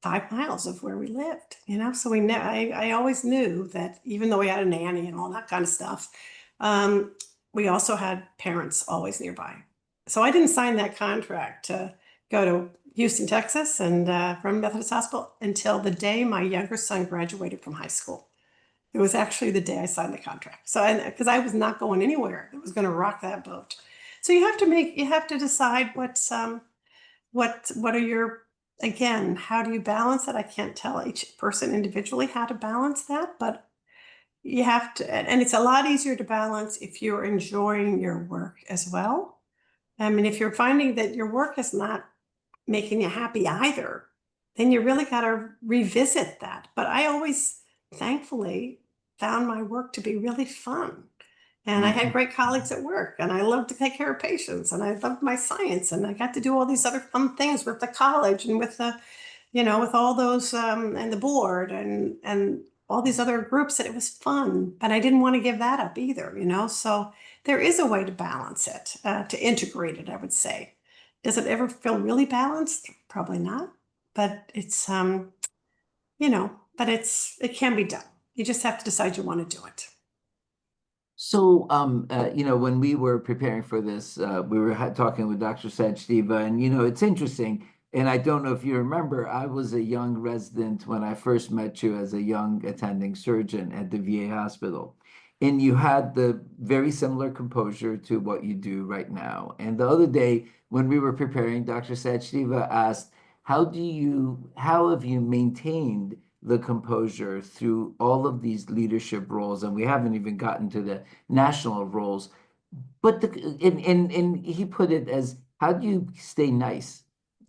5 miles of where we lived, so I always knew that even though we had a nanny and all that kind of stuff, we also had parents always nearby. So I didn't sign that contract to go to Houston, Texas, and from Methodist Hospital until the day my younger son graduated from high school. It was actually the day I signed the contract. So, because I was not going anywhere, it was going to rock that boat. So you have to decide what are your, again, how do you balance it? I can't tell each person individually how to balance that, but you have to, and it's a lot easier to balance if you're enjoying your work as well. I mean, if you're finding that your work is not making you happy either, then you really got to revisit that. But I always, thankfully, found my work to be really fun. And I had Mhm. great colleagues at work, and I loved to take care of patients, and I loved my science, and I got to do all these other fun things with the college and with with all those, and the board and all these other groups, that it was fun, but I didn't want to give that up either, So there is a way to balance it, to integrate it, I would say. Does it ever feel really balanced? Probably not, but but it can be done. You just have to decide you want to do it. So, when we were preparing for this, we were talking with Dr. Sachdeva, and it's interesting. And I don't know if you remember, I was a young resident when I first met you as a young attending surgeon at the VA hospital. And you had the very similar composure to what you do right now. And the other day, when we were preparing, Dr. Sachdeva asked, how have you maintained the composure through all of these leadership roles? And we haven't even gotten to the national roles. But and he put it as, how do you stay nice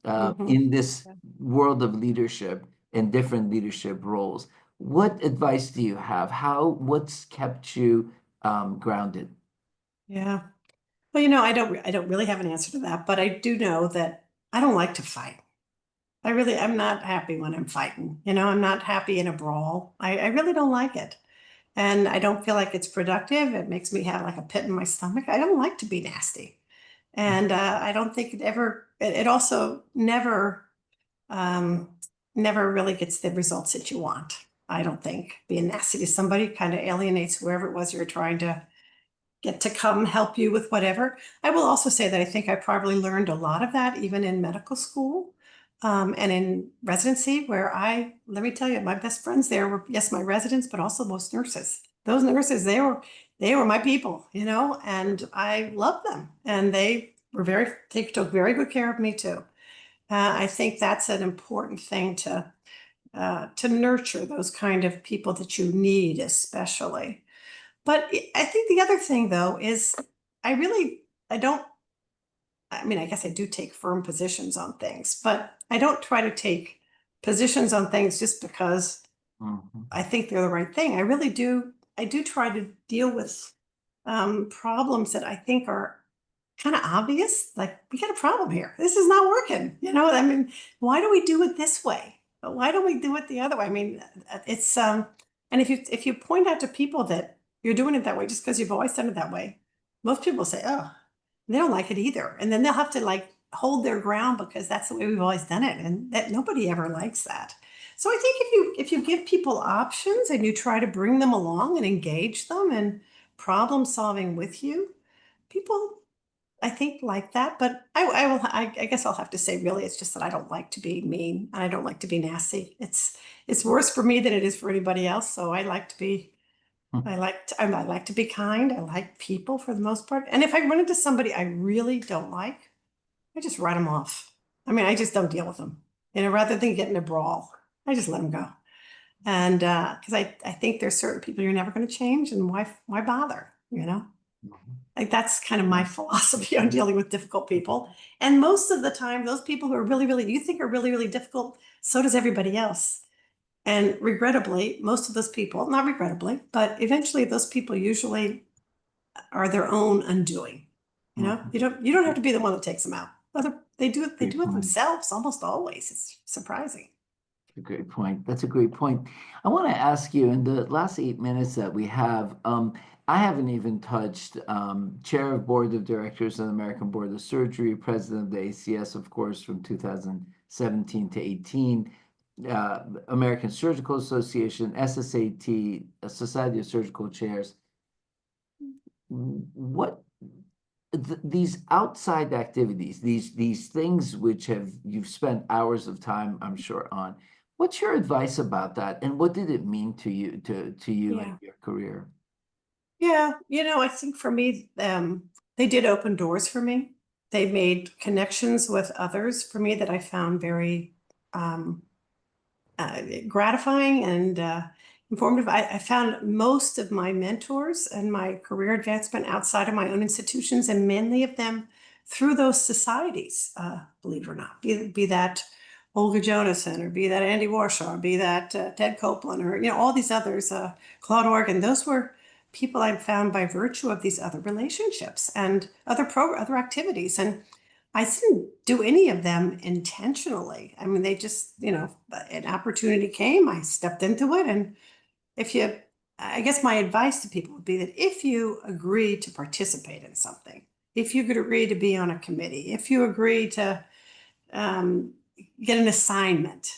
Mhm. in this world of leadership and different leadership roles? What advice do you have? What's kept you grounded? Yeah. Well, I don't really have an answer to that, but I do know that I don't like to fight. I'm not happy when I'm fighting. I'm not happy in a brawl. I really don't like it. And I don't feel like it's productive. It makes me have like a pit in my stomach. I don't like to be nasty. And I don't think it also um, never really gets the results that you want. I don't think being nasty to somebody kind of alienates whoever it was you're trying to get to come help you with whatever. I will also say that I think I probably learned a lot of that even in medical school, and in residency, where let me tell you, my best friends there were, yes, my residents, but also most nurses. Those nurses, they were my people, and I loved them, and they took very good care of me too. I think that's an important thing to nurture those kind of people that you need, especially. But I think the other thing, though, is I don't, I mean, I guess I do take firm positions on things, but I don't try to take positions on things just because Mhm. I think they're the right thing. I do try to deal with problems that I think are kind of obvious. Like, we got a problem here. This is not working. I mean, why do we do it this way? Why don't we do it the other way? I mean, it's and if you point out to people that you're doing it that way just because you've always done it that way, most people say, oh, they don't like it either. And then they'll have to like hold their ground because that's the way we've always done it. And that nobody ever likes that. So I think if you give people options and you try to bring them along and engage them in problem solving with you, people, I think, like that. But I guess I'll have to say, really, it's just that I don't like to be mean and I don't like to be nasty. It's worse for me than it is for anybody else. So I like to be kind. I like people for the most part. And if I run into somebody I really don't like, I just write them off. I mean, I just don't deal with them. Rather than get in a brawl, I just let them go. And because I think there's certain people you're never going to change, and why bother? Like, that's kind of my philosophy on dealing with difficult people. And most of the time, those people who are really, really, you think are really, really difficult, so does everybody else. And regrettably, most of those people, not regrettably, but eventually those people usually are their own undoing. Mhm. You don't have to be the one that takes them out. They do it Great point. themselves almost always. It's surprising. A great point. That's a great point. I want to ask you in the last 8 minutes that we have, I haven't even touched chair of board of directors of the American Board of Surgery, president of the ACS, of course, from 2017 to 18, American Surgical Association, SSAT, Society of Surgical Chairs. What these outside activities, these things which you've spent hours of time, I'm sure, on. What's your advice about that, and what did it mean to you Yeah. in your career? Yeah, I think for me, they did open doors for me. They made connections with others for me that I found very um, gratifying and informative. I found most of my mentors and my career advancement outside of my own institutions, and many of them through those societies, believe it or not. Be that Olga Jonasson, or be that Andy Warshaw, or be that Ted Copeland, or all these others, Claude Organ. Those were people I found by virtue of these other relationships and other activities. And I didn't do any of them intentionally. I mean, they just, an opportunity came, I stepped into it. And if you, I guess my advice to people would be that if you agree to participate in something, if you could agree to be on a committee, if you agree to get an assignment,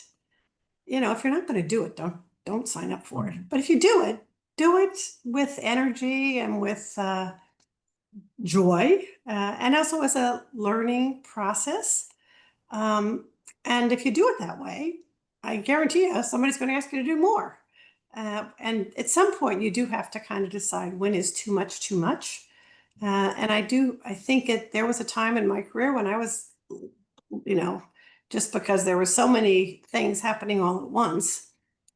if you're not going to do it, don't sign up for it. But if you do it with energy and with joy, and also as a learning process. And if you do it that way, I guarantee you somebody's going to ask you to do more. And at some point, you do have to kind of decide when is too much too much. And I think there was a time in my career when I was, just because there were so many things happening all at once,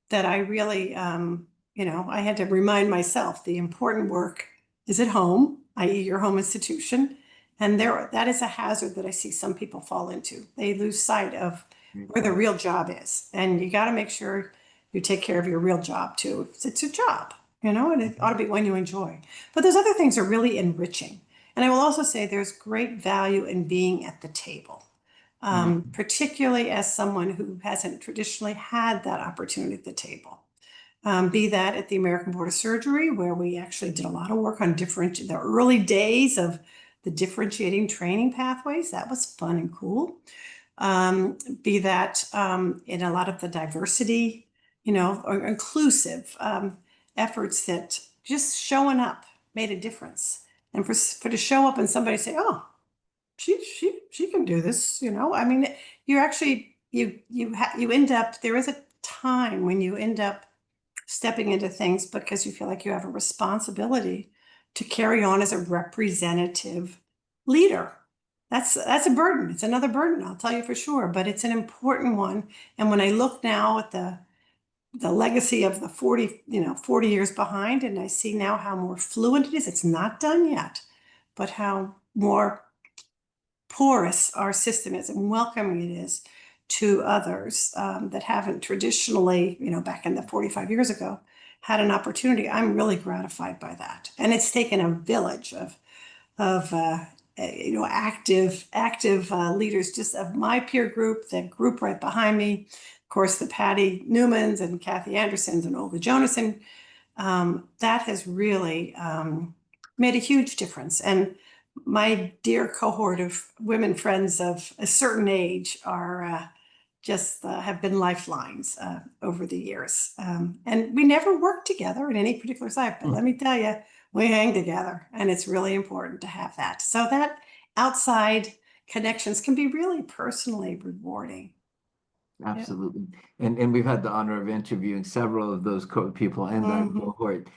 that I really, I had to remind myself the important work is at home, i.e., your home institution. And that is a hazard that I see some people fall into. They lose sight of where the real job is. And you got to make sure you take care of your real job too. It's a job, and it ought to be one you enjoy. But those other things are really enriching. And I will also say there's great value in being at the table. Particularly as someone who hasn't traditionally had that opportunity at the table. Be that at the American Board of Surgery, where we actually did a lot of work on the early days of the differentiating training pathways. That was fun and cool. Be that in a lot of the diversity, or inclusive efforts that just showing up made a difference. And for to show up and somebody say, oh, she can do this, you know. I mean, you're actually you end up, there is a time when you end up stepping into things because you feel like you have a responsibility to carry on as a representative leader. That's a burden. It's another burden, I'll tell you for sure, but it's an important one. And when I look now at the legacy of the 40 years behind, and I see now how more fluent it is, it's not done yet, but how more porous our system is and welcoming it is to others that haven't traditionally, back in the 45 years ago, had an opportunity. I'm really gratified by that. And it's taken a village of active leaders, just of my peer group, the group right behind me, of course, the Patty Newmans and Kathy Andersons and Olga Jonason. That has really made a huge difference. And my dear cohort of women friends of a certain age are just have been lifelines over the years. And we never worked together in any particular side, but let me tell you, we hang together, and it's really important to have that. So that outside connections can be really personally rewarding. Absolutely. And we've had the honor of interviewing several of those people in that cohort.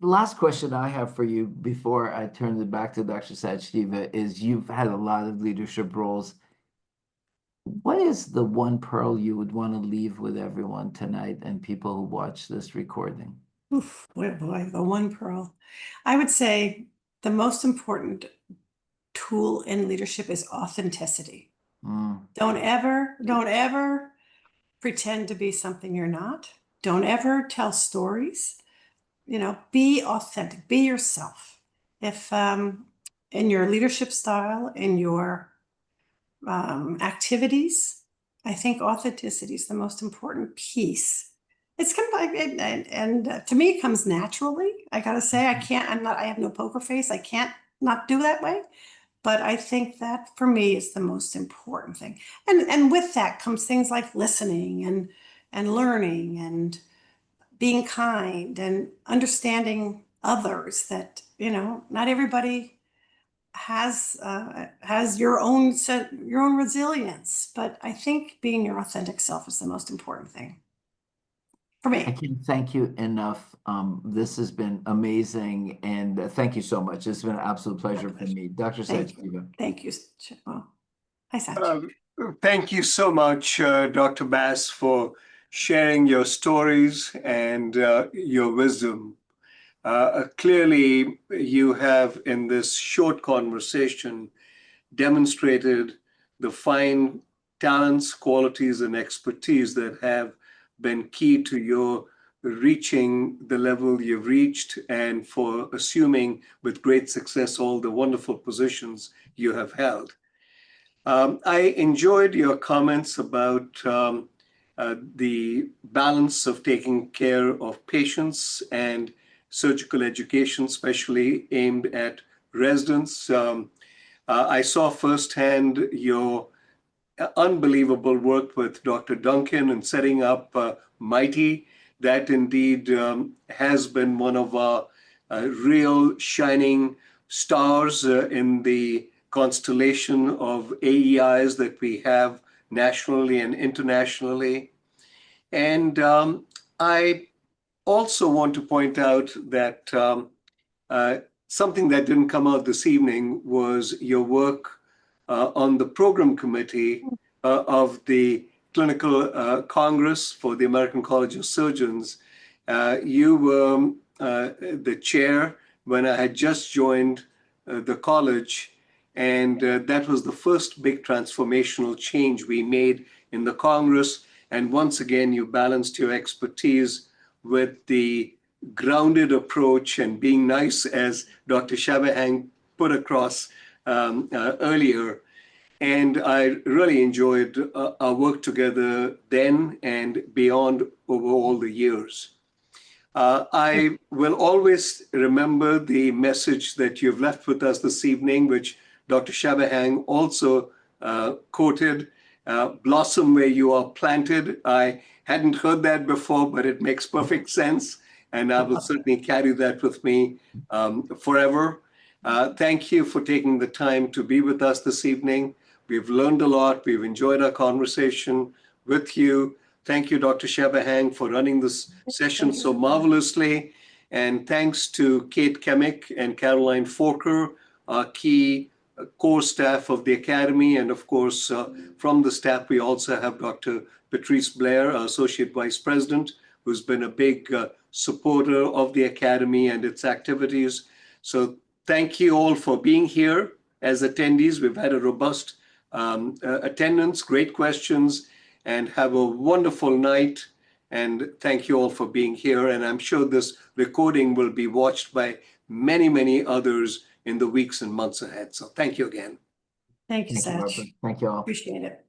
Last question I have for you before I turn it back to Dr. Sachdeva is, you've had a lot of leadership roles. What is the one pearl you would want to leave with everyone tonight and people who watch this recording? Oof, boy, the one pearl. I would say the most important tool in leadership is authenticity. Don't ever pretend to be something you're not. Don't ever tell stories. Be authentic, be yourself. If in your leadership style, in your activities, I think authenticity is the most important piece. It's kind of like, and to me, it comes naturally. I gotta say, I have no poker face. I can't not do that way. But I think that for me is the most important thing. And with that comes things like listening and learning and being kind and understanding others, that, not everybody has your own resilience. But I think being your authentic self is the most important thing for me. I can't thank you enough. This has been amazing, and thank you so much. It's been an absolute pleasure for me. Dr. Sachdeva. Thank you. Well, hi, Sach. Thank you so much, Dr. Bass, for sharing your stories and your wisdom. Clearly, you have, in this short conversation, demonstrated the fine talents, qualities, and expertise that have been key to your reaching the level you've reached, and for assuming with great success all the wonderful positions you have held. I enjoyed your comments about the balance of taking care of patients and surgical education, especially aimed at residents. I saw firsthand your unbelievable work with Dr. Duncan in setting up Mighty. That indeed has been one of our real shining stars in the constellation of AEIs that we have nationally and internationally. And I also want to point out that something that didn't come out this evening was your work on the program committee of the Clinical Congress for the American College of Surgeons. You were the chair when I had just joined the college, and that was the first big transformational change we made in the Congress. And once again, you balanced your expertise with the grounded approach and being nice, as Dr. Shabahang put across earlier. And I really enjoyed our work together then and beyond over all the years. I will always remember the message that you've left with us this evening, which Dr. Shabahang also quoted, blossom where you are planted. I hadn't heard that before, but it makes perfect sense. And I will certainly carry that with me forever. Thank you for taking the time to be with us this evening. We've learned a lot. We've enjoyed our conversation with you. Thank you, Dr. Shebahang, for running this session so marvelously. And thanks to Kate Kemick and Caroline Forker, our key core staff of the Academy. And of course, from the staff, we also have Dr. Patrice Blair, our Associate Vice President, who's been a big supporter of the Academy and its activities. So thank you all for being here as attendees. We've had a robust attendance, great questions, and have a wonderful night. And thank you all for being here. And I'm sure this recording will be watched by many, many others in the weeks and months ahead. So thank you again. Thank you, Thank you, Sach. Barbara. Thank you all. Appreciate it.